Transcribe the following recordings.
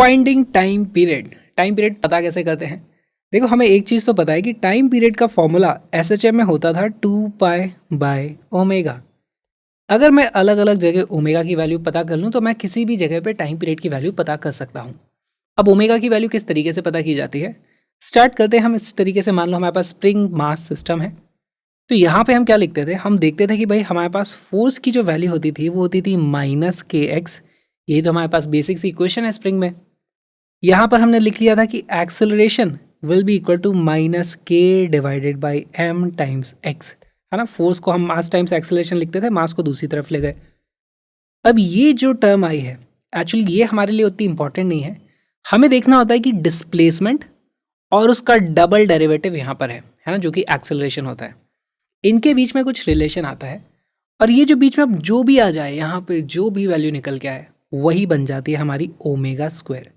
Finding time period पता कैसे करते हैं? देखो, हमें एक चीज़ तो पता है कि टाइम पीरियड का फॉर्मूला एसएचएम में होता था 2π/ओमेगा। अगर मैं अलग अलग जगह ओमेगा की वैल्यू पता कर लूँ तो मैं किसी भी जगह पे टाइम पीरियड की वैल्यू पता कर सकता हूँ। अब ओमेगा की वैल्यू किस तरीके से पता की जाती है? स्टार्ट करते हैं हम इस तरीके से। मान लो हमारे पास स्प्रिंग मास सिस्टम है, तो यहाँ पे हम क्या लिखते थे? हम देखते थे कि भाई हमारे पास फोर्स की जो वैल्यू होती थी वो होती थी -kx। यही तो हमारे पास बेसिक सी इक्वेशन है स्प्रिंग में। यहाँ पर हमने लिख लिया था कि acceleration will be equal to -k/m times x, है ना। फोर्स को हम मास टाइम्स एक्सेलरेशन लिखते थे, मास को दूसरी तरफ ले गए। अब ये जो टर्म आई है, एक्चुअली ये हमारे लिए उतनी इंपॉर्टेंट नहीं है। हमें देखना होता है कि डिस्प्लेसमेंट और उसका डबल डेरिवेटिव यहाँ पर है ना, जो कि एक्सेलरेशन होता है। इनके बीच में कुछ रिलेशन आता है, और ये जो बीच में अब जो भी आ जाए, यहाँ पे जो भी वैल्यू निकल के आए वही बन जाती है हमारी ओमेगा स्क्वायर।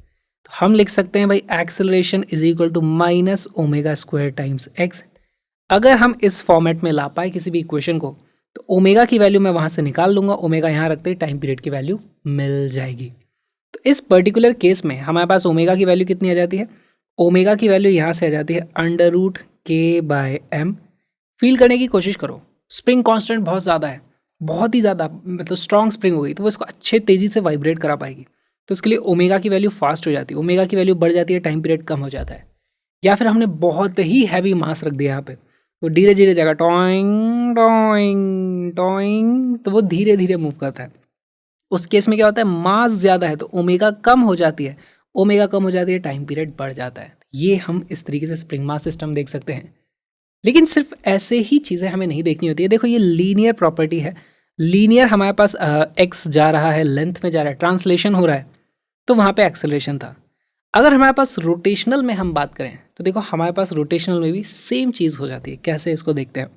तो हम लिख सकते हैं भाई acceleration is equal to -omega times x. अगर हम इस फॉर्मेट में ला पाए किसी भी इक्वेशन को, तो ओमेगा की वैल्यू मैं वहाँ से निकाल लूँगा, ओमेगा यहाँ रखते ही टाइम पीरियड की वैल्यू मिल जाएगी। तो इस पर्टिकुलर केस में हमारे पास ओमेगा की वैल्यू कितनी आ जाती है? ओमेगा की वैल्यू यहाँ से आ जाती है √k/m। फील करने की कोशिश करो, स्प्रिंग कांस्टेंट बहुत ज़्यादा है, बहुत ही ज़्यादा, मतलब स्ट्रॉन्ग स्प्रिंग हो गई तो वो इसको अच्छे तेज़ी से वाइब्रेट करा पाएगी। तो उसके लिए ओमेगा की वैल्यू फास्ट हो जाती है, ओमेगा की वैल्यू बढ़ जाती है, टाइम पीरियड कम हो जाता है। या फिर हमने बहुत ही हैवी मास रख दिया यहाँ पे, तो धीरे धीरे जाएगा, टॉइंग टॉइंग टॉइंग, तो वो धीरे धीरे मूव करता है। उस केस में क्या होता है? मास ज़्यादा है तो ओमेगा कम हो जाती है, ओमेगा कम हो जाती है, टाइम पीरियड बढ़ जाता है। ये हम इस तरीके से स्प्रिंग मास सिस्टम देख सकते हैं। लेकिन सिर्फ ऐसे ही चीज़ें हमें नहीं देखनी होती है। देखो, ये लीनियर प्रॉपर्टी है। लीनियर हमारे पास एक्स जा रहा है, लेंथ में जा रहा है, ट्रांसलेशन हो रहा है, तो वहाँ पे एक्सेलरेशन था। अगर हमारे पास रोटेशनल में हम बात करें तो देखो हमारे पास रोटेशनल में भी सेम चीज़ हो जाती है। कैसे, इसको देखते हैं।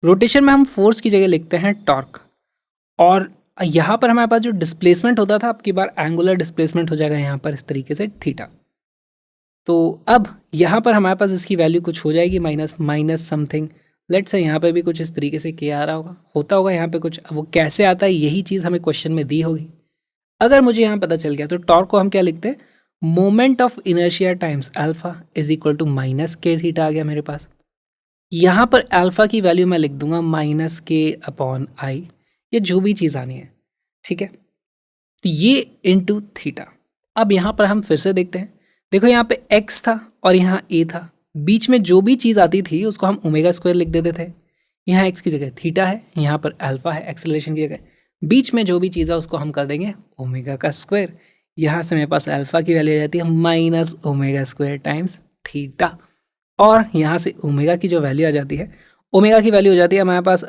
रोटेशन में हम फोर्स की जगह लिखते हैं टॉर्क, और यहाँ पर हमारे पास जो डिस्प्लेसमेंट होता था, अब की बार एंगुलर डिस्प्लेसमेंट हो जाएगा यहाँ पर इस तरीके से थीटा। तो अब यहाँ पर हमारे पास इसकी वैल्यू कुछ हो जाएगी माइनस समथिंग। लेट्स से यहाँ पे भी कुछ इस तरीके से के आ रहा होगा यहाँ पे कुछ। अब वो कैसे आता है, यही चीज़ हमें क्वेश्चन में दी होगी। अगर मुझे यहाँ पता चल गया तो टॉर्क को हम क्या लिखते हैं? Moment of inertia times alpha is equal to -k theta आ गया मेरे पास। यहाँ पर अल्फा की वैल्यू मैं लिख दूंगा -k/i, ये जो भी चीज़ आनी है, ठीक है। तो ये इंटू थीटा। अब यहाँ पर हम फिर से देखते हैं। देखो, यहाँ पे x था और यहाँ a था, बीच में जो भी चीज़ आती थी उसको हम ओमेगा स्क्वायर लिख देते थे। यहाँ x की जगह थीटा है, यहाँ पर अल्फा है एक्सेलरेशन की जगह, बीच में जो भी चीज़ है उसको हम कर देंगे ओमेगा का स्क्वायर। यहाँ से मेरे पास अल्फा की वैल्यू आ जाती है -ओमेगा² टाइम्स थीटा, और यहाँ से ओमेगा की जो वैल्यू आ जाती है, ओमेगा की वैल्यू हो जाती है हमारे पास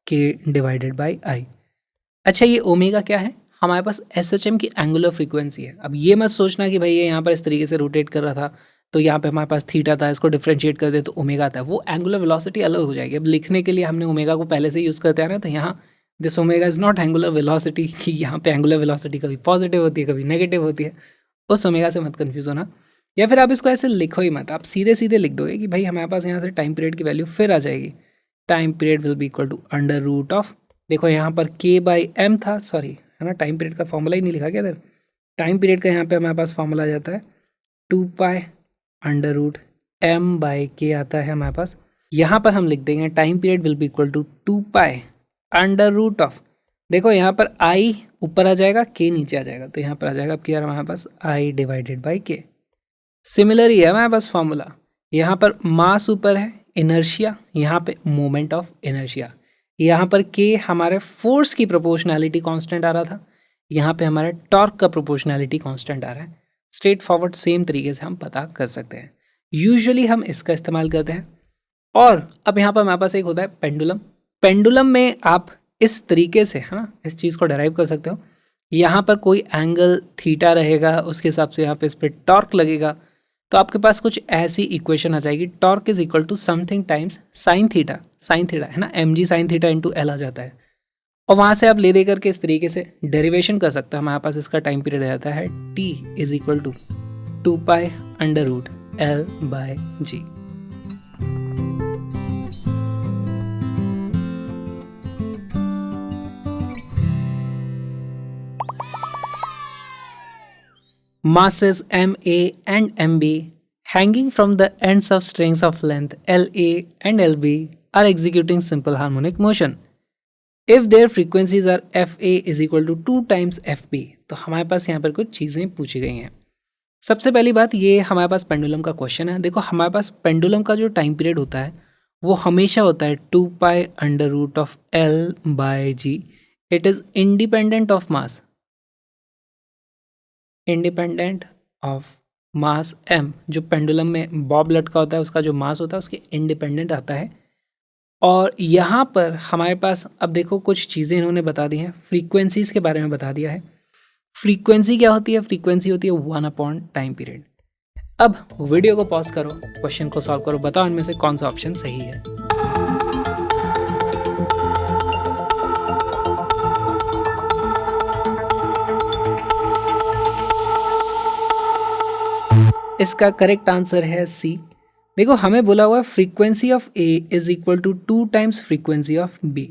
√k/i। अच्छा, ये ओमेगा क्या है? हमारे पास SHM की एंगुलर फ्रीक्वेंसी है। अब ये मत सोचना कि भाई ये यहाँ पर इस तरीके से रोटेट कर रहा था तो यहाँ पे हमारे पास थीटा था, इसको डिफरेंशिएट कर दे तो ओमेगा था। वो एंगुलर वेलोसिटी अलग हो जाएगी। अब लिखने के लिए हमने ओमेगा को पहले से यूज़ करते आ रहे हैं, तो यहाँ this omega is not angular velocity, कि यहाँ पे एंगुलर वेलोसिटी कभी पॉजिटिव होती है कभी नेगेटिव होती है। उस ओमेगा से मत कन्फ्यूज़ होना। या फिर आप इसको ऐसे लिखो ही मत, आप सीधे सीधे लिख दोगे कि भाई हमारे पास यहाँ से टाइम पीरियड की वैल्यू फिर आ जाएगी। Time period will be equal to √, देखो यहाँ पर k/m था, सॉरी, है ना, टाइम पीरियड का फॉर्मूला ही नहीं लिखा क्या इधर। टाइम पीरियड का यहाँ पे हमारे पास फॉर्मूला आ जाता है 2π√m/k आता है हमारे पास। यहाँ पर हम लिख देंगे time period will be equal to 2π√, देखो यहाँ पर i ऊपर आ जाएगा, k नीचे आ जाएगा, तो यहाँ पर आ जाएगा अब क्या हमारे पास i/k। सिमिलर ही है हमारे पास फॉर्मूला। यहाँ पर मास ऊपर है, इनर्शिया, यहाँ पे मोमेंट ऑफ इनर्शिया। यहाँ पर k हमारे फोर्स की प्रोपोर्शनैलिटी कांस्टेंट आ रहा था, यहाँ पे हमारे टॉर्क का प्रोपोर्शनैलिटी कांस्टेंट आ रहा है। स्ट्रेट फॉरवर्ड सेम तरीके से हम पता कर सकते हैं। यूजुअली हम इसका इस्तेमाल करते हैं। और अब यहाँ पर हमारे पास एक होता है पेंडुलम। पेंडुलम में आप इस तरीके से, है ना, इस चीज़ को डेराइव कर सकते हो। यहाँ पर कोई एंगल थीटा रहेगा, उसके हिसाब से यहाँ पे इस पर टॉर्क लगेगा, तो आपके पास कुछ ऐसी इक्वेशन आ जाएगी, torque is equal to something times sine theta है ना, mg sine theta into L आ जाता है। और वहाँ से आप ले दे करके इस तरीके से डेरिवेशन कर सकते हो। हमारे पास इसका टाइम पीरियड आ जाता है t is equal to 2π√L/g। masses MA and MB hanging from the ends of strings of length LA and LB are executing simple harmonic motion. If their frequencies are FA is equal to 2 times FB, तो हमारे पास यहाँ पर कुछ चीज़ें पूछी गई हैं। सबसे पहली बात, ये हमारे पास पेंडुलम का क्वेश्चन है। देखो हमारे पास पेंडुलम का जो टाइम पीरियड होता है वो हमेशा होता है 2 pi under root of L by G। It is independent of mass, independent of mass m। जो पेंडुलम में बॉब लटका होता है उसका जो मास होता है उसके इंडिपेंडेंट आता है। और यहाँ पर हमारे पास अब देखो कुछ चीज़ें इन्होंने बता दी हैं, फ्रीक्वेंसीज़ के बारे में बता दिया है। फ्रीक्वेंसी क्या होती है? फ्रीक्वेंसी होती है 1 अपॉन टाइम पीरियड। अब वीडियो को पॉज करो, क्वेश्चन को सॉल्व करो, बताओ इनमें से कौन सा ऑप्शन सही है। इसका करेक्ट आंसर है सी। देखो हमें बोला हुआ है frequency of A is equal to 2 times frequency of B.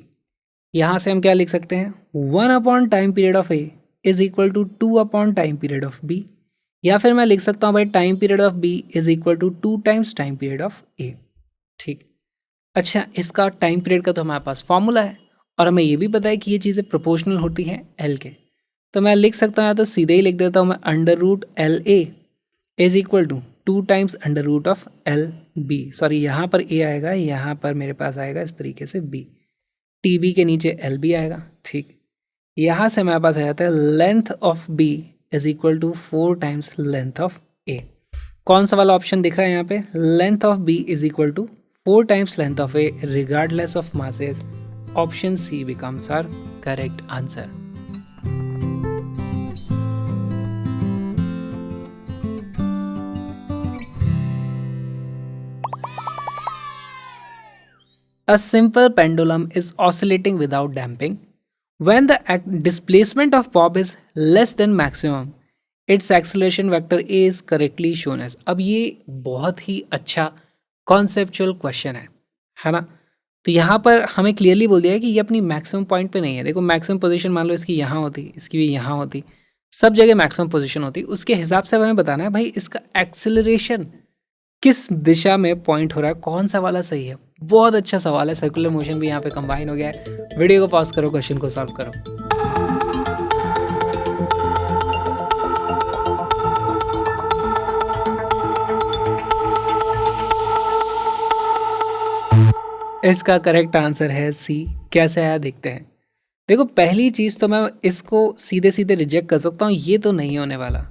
यहाँ से हम क्या लिख सकते हैं? 1 upon time period of A is equal to 2 upon time period of B. या फिर मैं लिख सकता हूँ भाई time period of B is equal to 2 times time period of A. ठीक, अच्छा इसका टाइम पीरियड का तो हमारे पास फॉर्मूला है और हमें ये भी पता है कि ये चीज़ें प्रोपोर्शनल होती हैं एल के। तो मैं लिख सकता हूँ या तो सीधे ही लिख देता हूँ मैं under root L A is equal to 2 times under root of L B. Sorry यहाँ पर ए आएगा, यहाँ पर मेरे पास आएगा इस तरीके से बी, टी बी के नीचे एल बी आएगा। ठीक, यहाँ से हमारे पास आ जाता है length of B is equal to 4 times length of A. कौन सा वाला ऑप्शन दिख रहा है यहाँ पे? Length of B is equal to 4 times length of A regardless of masses. Option C becomes our correct answer. A simple pendulum is oscillating without damping. When the displacement of bob is less than maximum, its acceleration vector A is correctly shown as। अब ये बहुत ही अच्छा conceptual question है ना? तो यहाँ पर हमें क्लियरली बोल दिया है कि ये अपनी मैक्सिमम पॉइंट पे नहीं है। देखो मैक्सिमम पोजीशन मान लो इसकी यहाँ होती, इसकी भी यहाँ होती, सब जगह मैक्सिमम पोजीशन होती, उसके हिसाब से हमें बताना है भाई इसका एक्सेलरेशन किस दिशा में पॉइंट हो रहा है, कौन सा वाला सही है। बहुत अच्छा सवाल है, सर्कुलर मोशन भी यहाँ पे कंबाइन हो गया है। वीडियो को पॉज करो, क्वेश्चन को सॉल्व करो। इसका करेक्ट आंसर है सी। कैसे आया देखते हैं। देखो पहली चीज़ तो मैं इसको सीधे सीधे रिजेक्ट कर सकता हूँ, ये तो नहीं होने वाला।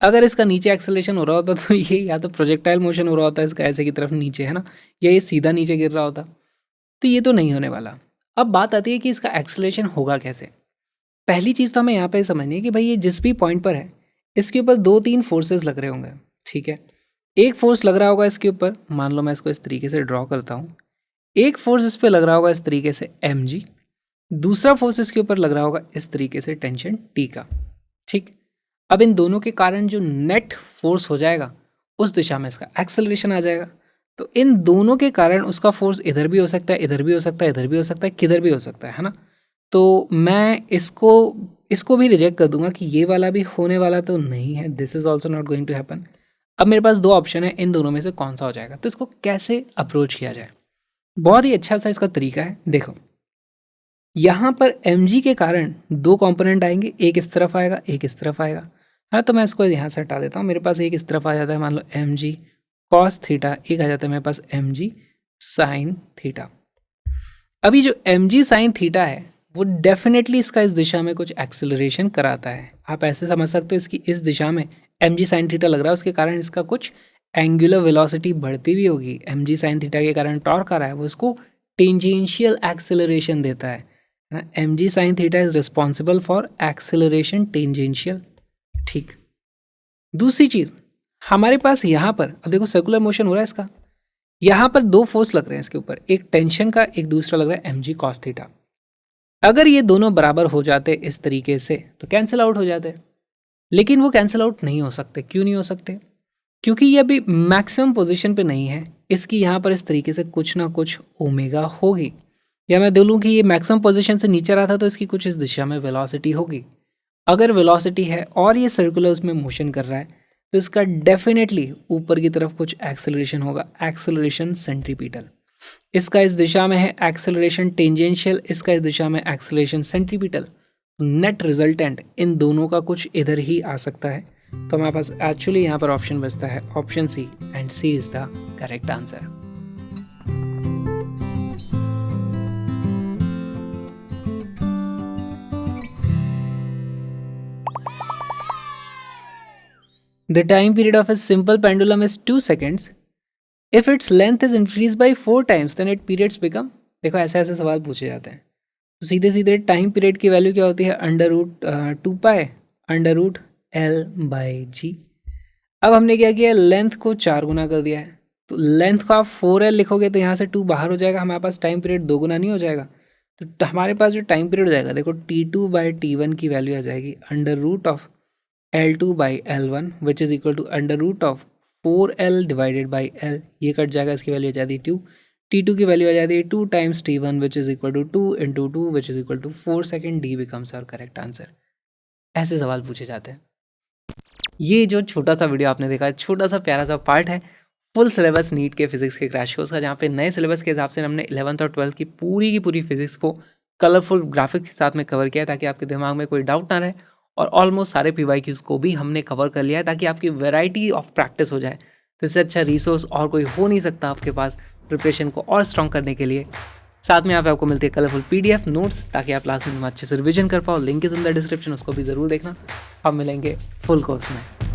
अगर इसका नीचे एक्सेलरेशन हो रहा होता तो ये या तो प्रोजेक्टाइल मोशन हो रहा होता इसका ऐसे की तरफ नीचे, है ना, या ये सीधा नीचे गिर रहा होता, तो ये तो नहीं होने वाला। अब बात आती है कि इसका एक्सेलरेशन होगा कैसे। पहली चीज़ तो हमें यहाँ पे समझनी है कि भाई ये जिस भी पॉइंट पर है इसके ऊपर 2-3 फोर्सेस लग रहे होंगे। ठीक है, एक फोर्स लग रहा होगा इसके ऊपर, मान लो मैं इसको इस तरीके से ड्रॉ करता हूँ। एक फोर्स इस पर लग रहा होगा इस तरीके से mg, दूसरा फोर्स इसके ऊपर लग रहा होगा इस तरीके से टेंशन T का। ठीक, अब इन दोनों के कारण जो नेट फोर्स हो जाएगा उस दिशा में इसका एक्सेलरेशन आ जाएगा। तो इन दोनों के कारण उसका फोर्स इधर भी हो सकता है, इधर भी हो सकता है, इधर भी हो सकता है, किधर भी हो सकता है ना। तो मैं इसको भी रिजेक्ट कर दूंगा कि ये वाला भी होने वाला तो नहीं है, this is also not going to happen. अब मेरे पास 2 ऑप्शन है, इन दोनों में से कौन सा हो जाएगा। तो इसको कैसे अप्रोच किया जाए, बहुत ही अच्छा सा इसका तरीका है। देखो यहाँ पर mg के कारण 2 कंपोनेंट आएंगे, एक इस तरफ आएगा, एक इस तरफ आएगा, हाँ। तो मैं इसको यहाँ से हटा देता हूँ। मेरे पास एक इस तरफ आ जाता है, मान लो mg cos थीटा, एक आ जाता है मेरे पास mg sin थीटा। अभी जो mg sin थीटा है वो डेफिनेटली इसका इस दिशा में कुछ एक्सेलरेशन कराता है। आप ऐसे समझ सकते हो इसकी इस दिशा में mg sin थीटा लग रहा है, उसके कारण इसका कुछ एंगुलर वेलोसिटी बढ़ती भी होगी। mg sin थीटा के कारण टॉर्क आ रहा है, वो इसको टेंजेंशियल एक्सेलरेशन देता है ना। mg sin theta is responsible for acceleration tangential. ठीक, दूसरी चीज हमारे पास यहाँ पर, अब देखो सर्कुलर मोशन हो रहा है इसका, यहाँ पर 2 फोर्स लग रहे हैं इसके ऊपर, एक टेंशन का, एक दूसरा लग रहा है mg cos थीटा। अगर ये दोनों बराबर हो जाते इस तरीके से तो कैंसिल आउट हो जाते, लेकिन वो कैंसिल आउट नहीं हो सकते। क्यों नहीं हो सकते? क्योंकि ये अभी मैक्सिमम पोजीशन पे नहीं है, इसकी यहाँ पर इस तरीके से कुछ ना कुछ ओमेगा होगी। या मैं बोलूँ कि ये मैक्सिमम पोजीशन से नीचे रहा था तो इसकी कुछ इस दिशा में वेलोसिटी होगी। अगर वेलोसिटी है और ये सर्कुलर उसमें मोशन कर रहा है तो इसका डेफिनेटली ऊपर की तरफ कुछ एक्सेलरेशन होगा, एक्सेलरेशन सेंट्रीपिटल। इसका इस दिशा में है एक्सेलरेशन टेंजेंशियल, इसका इस दिशा में acceleration centripetal. Net resultant in दोनों का कुछ इधर ही आ सकता है। तो हमारे पास एक्चुअली यहाँ पर ऑप्शन बचता है option C, and C is the correct answer. The time period of a simple pendulum is 2 seconds. If its length is increased by 4 times, then its periods become, देखो ऐसे ऐसे सवाल पूछे जाते हैं। तो सीधे सीधे टाइम पीरियड की वैल्यू क्या होती है, under root 2 pi under root L by G. अब हमने क्या किया, लेंथ को 4 गुना कर दिया है, तो लेंथ को आप 4L लिखोगे तो यहाँ से 2 बाहर हो जाएगा, हमारे पास टाइम पीरियड 2 गुना नहीं हो जाएगा। तो हमारे पास जो टाइम पीरियड हो जाएगा, देखो T2 बाई T1 की वैल्यू आ जाएगी under root of L2 by L1 which is equal to under root of 4L divided by L। ये कट जाएगा, इसकी वैल्यू आ जाती है 2। T2 की वैल्यू आ जाती है 2 times T1 which is equal to 2 into 2 which is equal to 4 second. D becomes our correct answer. ऐसे सवाल पूछे जाते हैं। ये जो छोटा सा वीडियो आपने देखा, छोटा सा प्यारा सा पार्ट है फुल सिलेबस नीट के फिजिक्स के क्रैश कोर्स का, जहाँ पे नए सिलेबस के हिसाब से हमने 11th और 12th की पूरी फिजिक्स को कलरफुल ग्राफिक्स के साथ में कवर किया है, ताकि आपके दिमाग में कोई डाउट ना रहे। और ऑलमोस्ट सारे PYQs को भी हमने कवर कर लिया है, ताकि आपकी वैरायटी ऑफ प्रैक्टिस हो जाए। तो इससे अच्छा रिसोर्स और कोई हो नहीं सकता आपके पास प्रिपरेशन को और स्ट्रॉन्ग करने के लिए। साथ में यहाँ पे आपको मिलती है कलरफुल PDF नोट्स, ताकि आप लास्ट में अच्छे से रिविजन कर पाओ। Link is in the description, उसको भी ज़रूर देखना। अब मिलेंगे फुल कोर्स में।